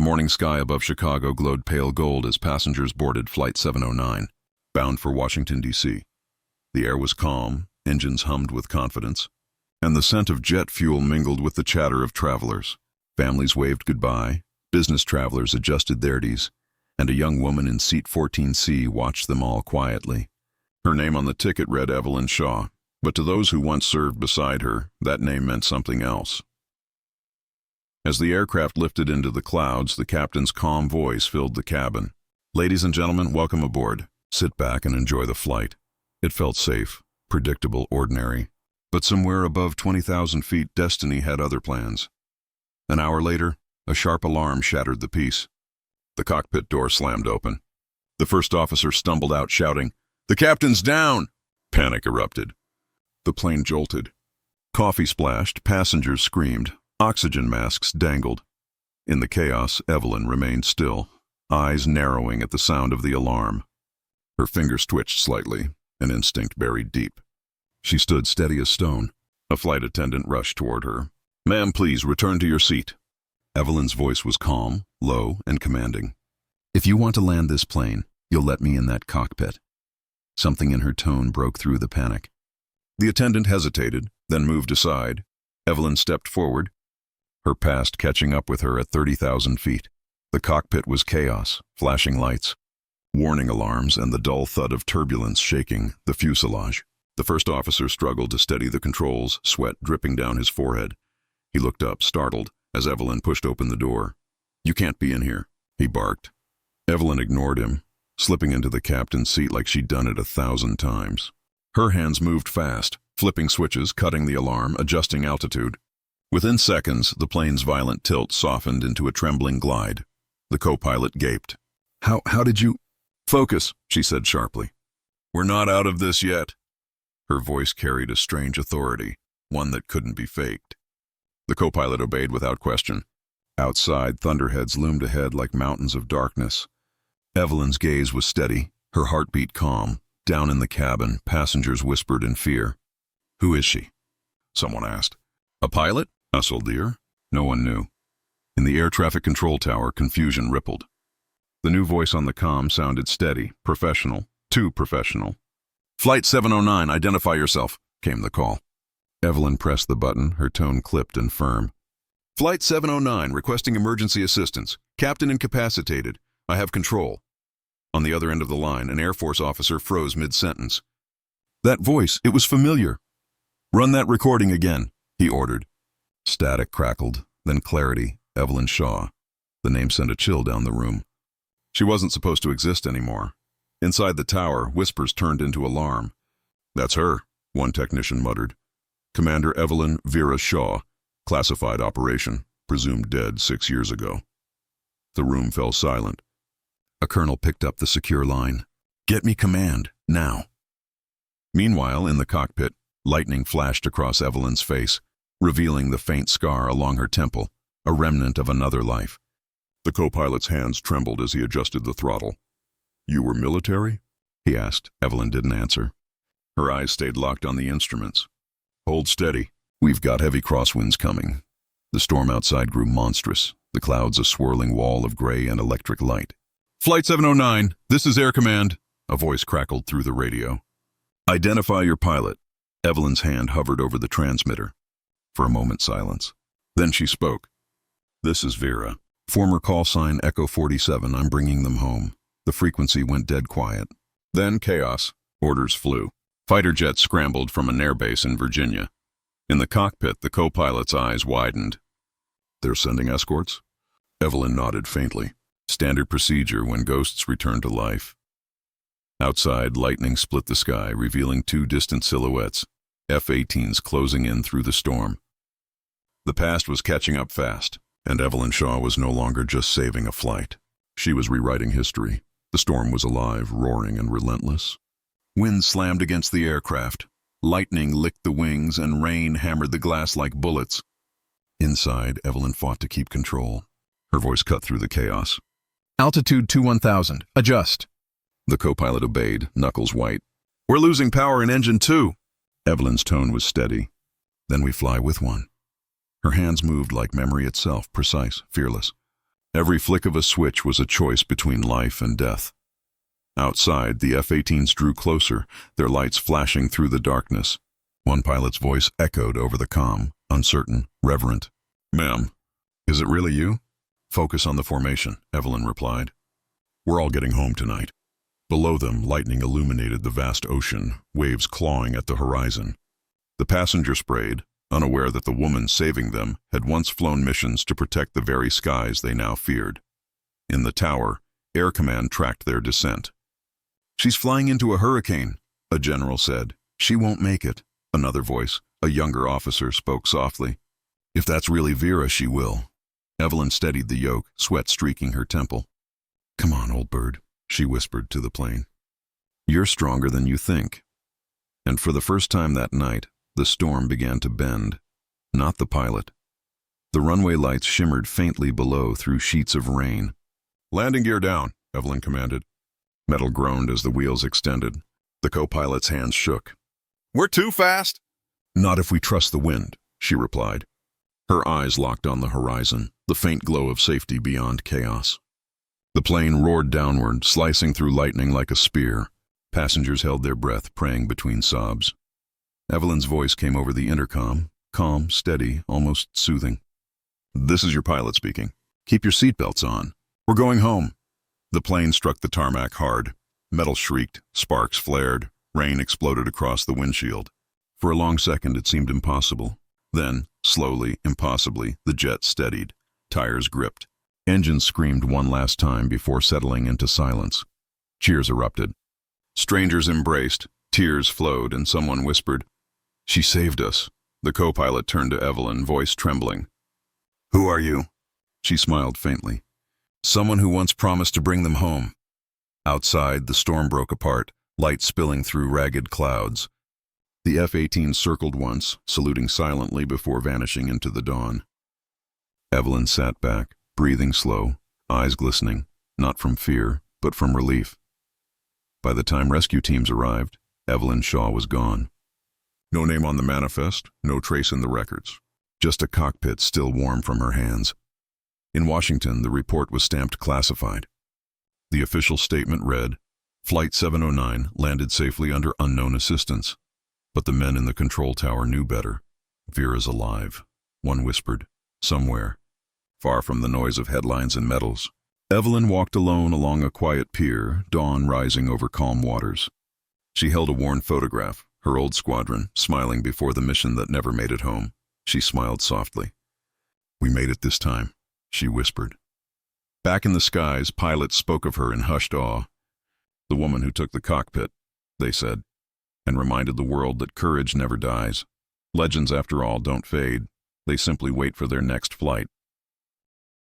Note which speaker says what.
Speaker 1: morning sky above Chicago glowed pale gold as passengers boarded Flight 709, bound for Washington, D.C. The air was calm, engines hummed with confidence, and the scent of jet fuel mingled with the chatter of travelers. Families waved goodbye, business travelers adjusted their seats, and a young woman in seat 14C watched them all quietly. Her name on the ticket read Evelyn Shaw, but to those who once served beside her, that name meant something else. As the aircraft lifted into the clouds, the captain's calm voice filled the cabin. "Ladies and gentlemen, welcome aboard. Sit back and enjoy the flight." It felt safe, predictable, ordinary. But somewhere above 20,000 feet, destiny had other plans. An hour later, a sharp alarm shattered the peace. The cockpit door slammed open. The first officer stumbled out shouting, "The captain's down!" Panic erupted. The plane jolted. Coffee splashed, passengers screamed, oxygen masks dangled. In the chaos, Evelyn remained still, eyes narrowing at the sound of the alarm. Her fingers twitched slightly, an instinct buried deep. She stood steady as stone. A flight attendant rushed toward her. "Ma'am, please return to your seat." Evelyn's voice was calm, low, and commanding. "If you want to land this plane, you'll let me in that cockpit." Something in her tone broke through the panic. The attendant hesitated, then moved aside. Evelyn stepped forward, her past catching up with her at 30,000 feet. The cockpit was chaos, flashing lights, warning alarms, and the dull thud of turbulence shaking the fuselage. The first officer struggled to steady the controls, sweat dripping down his forehead. He looked up, startled, as Evelyn pushed open the door. "You can't be in here," he barked. Evelyn ignored him, slipping into the captain's seat like she'd done it 1,000 times. Her hands moved fast, flipping switches, cutting the alarm, adjusting altitude. Within seconds, the plane's violent tilt softened into a trembling glide. The co-pilot gaped. How did you—" "Focus," she said sharply. "We're not out of this yet." Her voice carried a strange authority, one that couldn't be faked. The co-pilot obeyed without question. Outside, thunderheads loomed ahead like mountains of darkness. Evelyn's gaze was steady, her heartbeat calm. Down in the cabin, passengers whispered in fear. "Who is she?" someone asked. "A pilot?" hustled the ear. No one knew. In the air traffic control tower, confusion rippled. The new voice on the comm sounded steady, professional, too professional. "Flight 709, identify yourself," came the call. Evelyn pressed the button, her tone clipped and firm. "Flight 709, requesting emergency assistance. Captain incapacitated. I have control." On the other end of the line, an Air Force officer froze mid-sentence. That voice, it was familiar. "Run that recording again," he ordered. Static crackled, then clarity. Evelyn Shaw. The name sent a chill down the room. She wasn't supposed to exist anymore. Inside the tower, whispers turned into alarm. "That's her," one technician muttered. "Commander Evelyn Vera Shaw, classified operation, presumed dead 6 years ago." The room fell silent. A colonel picked up the secure line. "Get me command, now." Meanwhile, in the cockpit, lightning flashed across Evelyn's face, revealing the faint scar along her temple, a remnant of another life. The co-pilot's hands trembled as he adjusted the throttle. "You were military?" he asked. Evelyn didn't answer. Her eyes stayed locked on the instruments. "Hold steady. We've got heavy crosswinds coming." The storm outside grew monstrous, the clouds a swirling wall of gray and electric light. "Flight 709, this is Air Command," a voice crackled through the radio. "Identify your pilot." Evelyn's hand hovered over the transmitter. For a moment, silence. Then she spoke. "This is Vera. Former call sign Echo 47, I'm bringing them home." The frequency went dead quiet. Then chaos. Orders flew. Fighter jets scrambled from an airbase in Virginia. In the cockpit, the co-pilot's eyes widened. "They're sending escorts?" Evelyn nodded faintly. Standard procedure when ghosts return to life. Outside, lightning split the sky, revealing 2 distant silhouettes, F-18s closing in through the storm. The past was catching up fast, and Evelyn Shaw was no longer just saving a flight. She was rewriting history. The storm was alive, roaring, and relentless. Wind slammed against the aircraft. Lightning licked the wings, and rain hammered the glass like bullets. Inside, Evelyn fought to keep control. Her voice cut through the chaos. "Altitude 21,000. Adjust." The co-pilot obeyed, knuckles white. "We're losing power in engine 2. Evelyn's tone was steady. "Then we fly with one." Her hands moved like memory itself, precise, fearless. Every flick of a switch was a choice between life and death. Outside, the F-18s drew closer, their lights flashing through the darkness. One pilot's voice echoed over the comm, uncertain, reverent. "Ma'am, is it really you?" "Focus on the formation," Evelyn replied. "We're all getting home tonight." Below them, lightning illuminated the vast ocean, waves clawing at the horizon. The passenger sprayed, unaware that the woman saving them had once flown missions to protect the very skies they now feared. In the tower, Air Command tracked their descent. "She's flying into a hurricane," a general said. "She won't make it." Another voice, a younger officer, spoke softly. "If that's really Vera, she will." Evelyn steadied the yoke, sweat streaking her temple. "Come on, old bird," she whispered to the plane. "You're stronger than you think." And for the first time that night, the storm began to bend. Not the pilot. The runway lights shimmered faintly below through sheets of rain. "Landing gear down," Evelyn commanded. Metal groaned as the wheels extended. The co-pilot's hands shook. "We're too fast." "Not if we trust the wind," she replied. Her eyes locked on the horizon, the faint glow of safety beyond chaos. The plane roared downward, slicing through lightning like a spear. Passengers held their breath, praying between sobs. Evelyn's voice came over the intercom, calm, steady, almost soothing. "This is your pilot speaking. Keep your seatbelts on. We're going home." The plane struck the tarmac hard. Metal shrieked, sparks flared, rain exploded across the windshield. For a long second it seemed impossible. Then, slowly, impossibly, the jet steadied. Tires gripped. Engines screamed one last time before settling into silence. Cheers erupted. Strangers embraced, tears flowed, and someone whispered, "She saved us." The co-pilot turned to Evelyn, voice trembling. "Who are you?" She smiled faintly. "Someone who once promised to bring them home." Outside, the storm broke apart, light spilling through ragged clouds. The F-18 circled once, saluting silently before vanishing into the dawn. Evelyn sat back, breathing slow, eyes glistening, not from fear, but from relief. By the time rescue teams arrived, Evelyn Shaw was gone. No name on the manifest, no trace in the records. Just a cockpit still warm from her hands. In Washington, the report was stamped classified. The official statement read, "Flight 709 landed safely under unknown assistance." But the men in the control tower knew better. "Vera's alive," one whispered, "somewhere, far from the noise of headlines and medals." Evelyn walked alone along a quiet pier, dawn rising over calm waters. She held a worn photograph, her old squadron, smiling before the mission that never made it home. She smiled softly. "We made it this time," she whispered. Back in the skies, pilots spoke of her in hushed awe. "The woman who took the cockpit," they said, and reminded the world that courage never dies. Legends, after all, don't fade. They simply wait for their next flight.